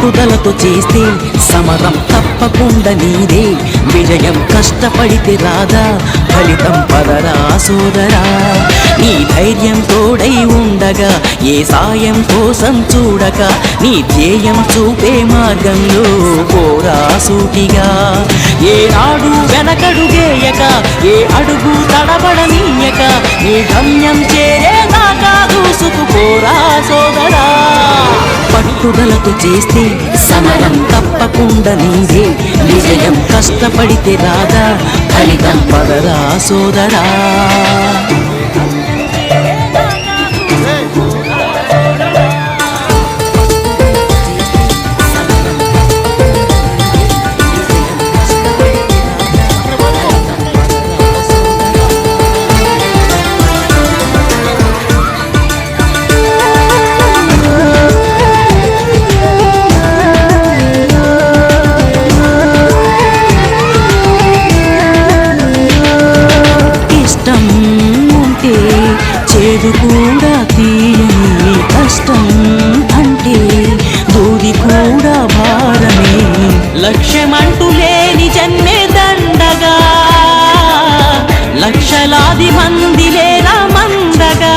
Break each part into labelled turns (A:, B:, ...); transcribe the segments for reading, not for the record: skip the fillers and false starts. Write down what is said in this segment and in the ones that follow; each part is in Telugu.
A: పట్టుదలతో చేస్తే సమరం తప్పకుండా నీదే, విజయం కష్టపడితే రాదా ఫలితం పదరా సోదరా. నీ ధైర్యం తోడై ఉండగా ఏ సాయం కోసం చూడక నీ ధ్యేయం చూపే మార్గంలో పోరా సూటిగా. ఏనాడు వెనకడుగేయక ఏ అడుగు తడబడనీయక నీ గమ్యం చేరేదాకా దూసుకుపోరా సోదరా. పట్టుదలతో చేస్తే సమరం తప్పకుండా నీదే, విజయం కష్టపడితే రాదా ఫలితం పదరా సోదరా. చేదు కూడా తీయని కష్టం అంటే దూది కూడా భారమే, లక్ష్యమంటూ లేని జన్మే దండగా లక్షలాది మంది లేరా మందగా.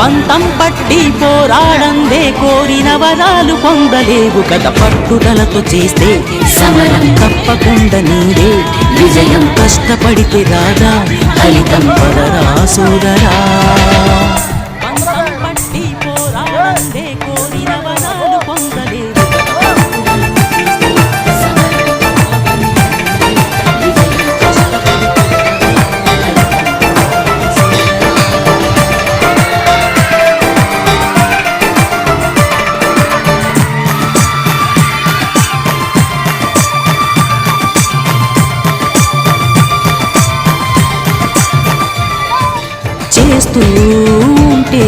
A: పంతం పట్టి పోరాడందే కోరిన వరాలు పొందలేవు కదా. పట్టుదలతో చేస్తే సమరం తప్పకుండా నీదే, విజయం కష్టపడితే రాదా ఫలితం పదరా సోదరా. పంతం పట్టి పోరాడందే కోరిన వరాలు పొందలేవు. చేస్తూ ఉంటే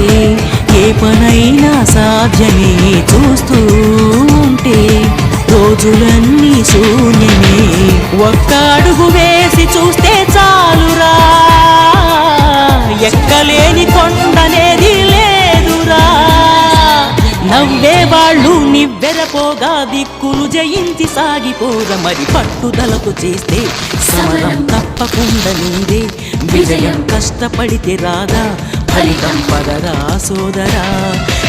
A: ఏ పనైనా సాధ్యమే, చూస్తూ ఉంటే రోజులన్నీ శూన్యమే. ఒక్క అడుగు వేసి చూస్తే చాలురా, ఎక్కలేని కొండనేది లేదురా. నవ్వే వాళ్ళు నివ్వెరపోగా దిక్కులు జయించి సాగిపోగా. మరి పట్టుదలతో చేస్తే సమరం తప్పకుండా నీదే, విజయం కష్టపడితే రాదా ఫలితం పదరా సోదరా.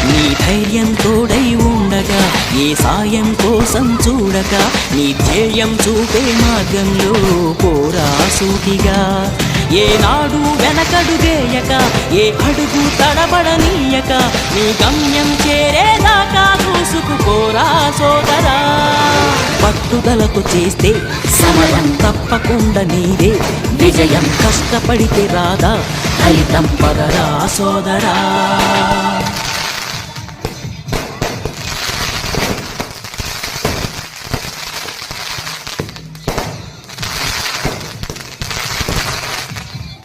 A: నీ ధైర్యం తోడై ఉండగా ఏ సాయం కోసం చూడక నీ ధ్యేయం చూపే మార్గంలో పోరా సూటిగా. ఏనాడు వెనకడుగేయక ఏ అడుగు తడబడనీయక నీ గమ్యం చేరేదాకా దూసుకుపోరా సోదరా. పట్టుదలతో చేస్తే సమరం తప్పకుండా నీదే, విజయం కష్టపడితే రాదా ఫలితం పదరా సోదరా.